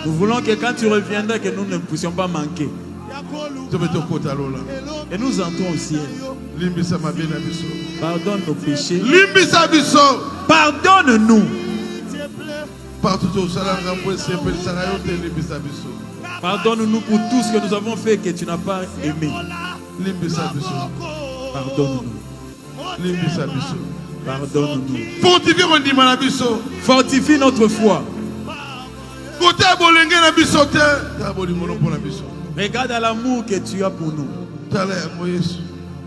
Nous voulons que quand tu reviendras, que nous ne puissions pas manquer. Et nous entrons au ciel. Pardonne nos péchés. Pardonne-nous. Pardonne-nous pour tout ce que nous avons fait que tu n'as pas aimé. Pardonne-nous. Pardonne-nous. Fortifie notre foi. Regarde à l'amour que tu as pour nous.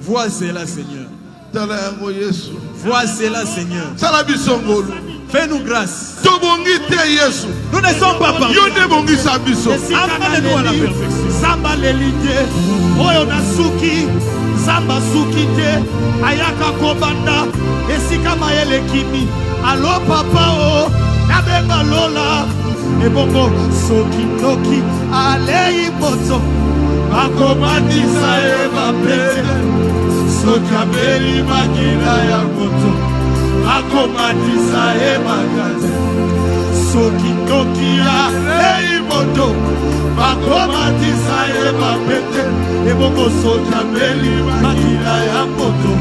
Vois cela, Seigneur. Vois cela, Seigneur. Fais-nous grâce. Nous ne sommes pas parfaits. Amène-nous à la perfection. Samba lelite, oyo nasuki, samba sukite, ayaka kobanda, esika mayele kimi, alo papa o, nabenga lola, ebongo soki toki, alei moto, akomatisa eba pete, soki abeli makina ya moto, akomatisa eba kate, soki toki alei moto, akomatisa eba pete, ebongo soki abeli makina ya moto,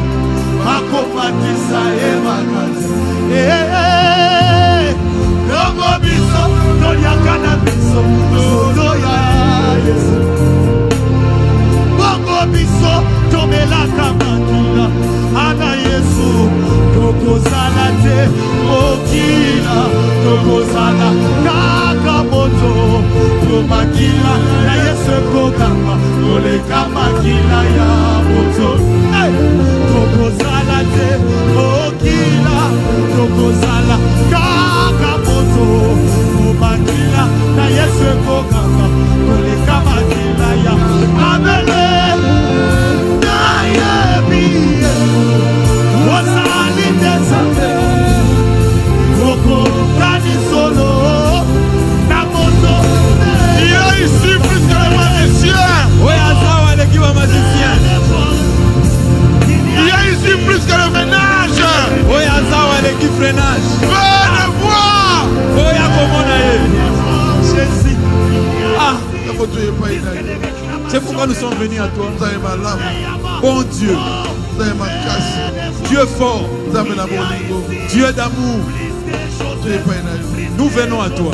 akomatisa eba kate. Yongo biso, tonyakana biso, sozo ya Yesu. Bongo biso, tomelaka makila, ana Yesu. Tokozala te, okila, tokozala kaka moto. Tomakila, na Yesu kokama, toleka makila ya moto. Tokozala te, okila, tokozala kaka moto. Tomakila, na Yesu kokama, toleka makila ya abele. Na yebiye, wasali desate, koko kani solo, na moto. Il y a ici plus que le magicien. Oui, Azawa l'équipe magicien. Il y a ici plus que le ménage. Oui, Azawa l'équipe freinage. Venez voir. Oui, Akomonaye. Jésus. Ah, c'est pourquoi nous sommes venus à toi. Bon Dieu. Dieu fort. Dieu d'amour. Nous venons à toi.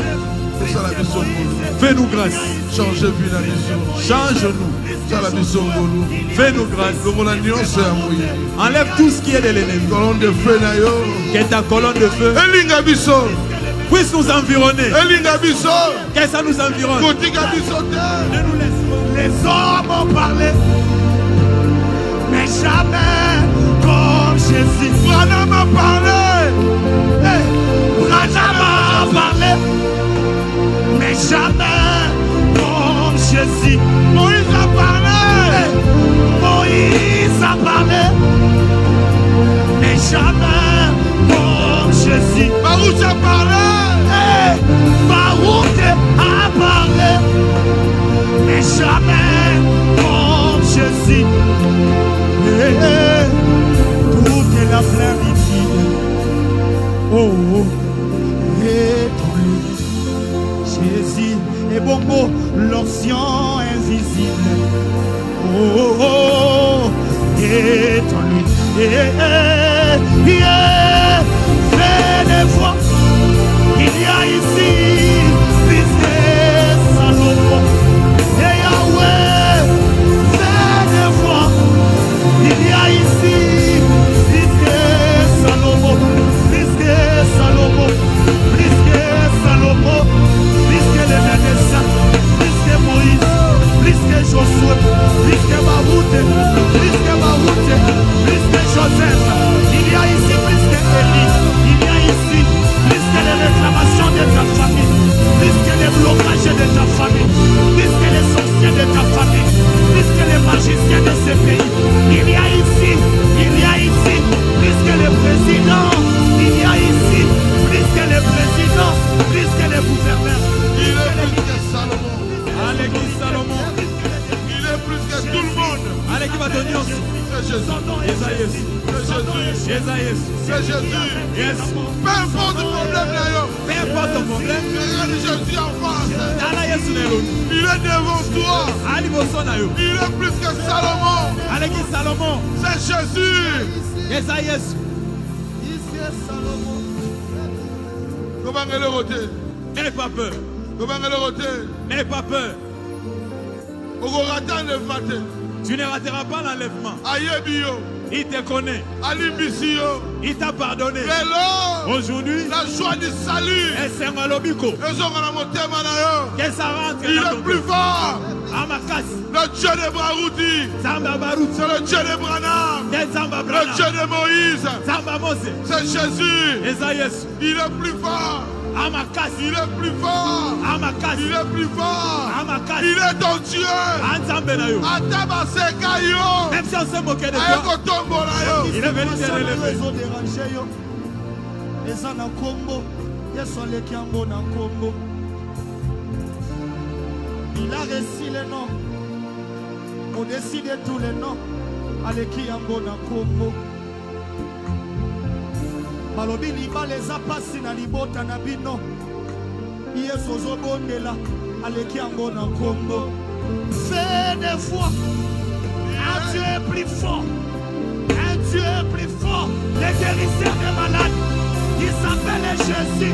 Fais-nous grâce. Change-nous. Fais-nous grâce. Enlève tout ce qui est de l'ennemi. Que ta colonne de feu puisse nous environner. Que ça nous environne. Ne nous laisse pas. Les hommes ont parlé, mais jamais comme Jésus. Branham a parlé, Branham a parlé, mais jamais comme Jésus. Moïse a parlé, Moïse a parlé, mais jamais comme Jésus. Baruch a parlé, Baruch a parlé, mais jamais comme Jésus. Toute la plénitude, oh, et Jésus est bon mot, l'onction invisible. Oh, et en lui, venez voir, il y a ici plus que Salomon. Et Yahweh, venez voir, il y a ici plus que Salomon, plus que Salomon, plus que Salomon, plus que les médecins, plus que Moïse, plus que Josué, plus que Baroute, plus que Joseph. Il y a ici plus que Jésus. Yes. Peu importe le problème, Peu importe ton problème. regarde Jésus en face. Il est devant toi. Il est plus que Salomon. C'est Jésus. Comment elle est rotée? N'aie pas peur. Comment elle est rotée? N'aie pas peur. Tu ne rateras pas l'enlèvement. Ayebio. Il te connaît. Alimbisio. Il t'a pardonné. Aujourd'hui, la joie du salut. Que ça rentre. Il est plus fort. Le Dieu de Barouti. C'est le Dieu de Branham. Le Dieu de Moïse. C'est Jésus. Il est plus fort. Il est plus fort. Il est plus fort. Il est ton Dieu. Même si on s'est moqué de toi, il est venu te relever. Il a reçu les noms. Au-dessus de tous les noms. Aleki Yambo na Kombo. Balobi liba les apasi na libota na bino. Yeso zobondela. Aleki Yambo na Kombo. Fais des fois. Un Dieu est plus fort. Un Dieu est plus fort. Le guérisseur des malades. Il s'appelle Jésus.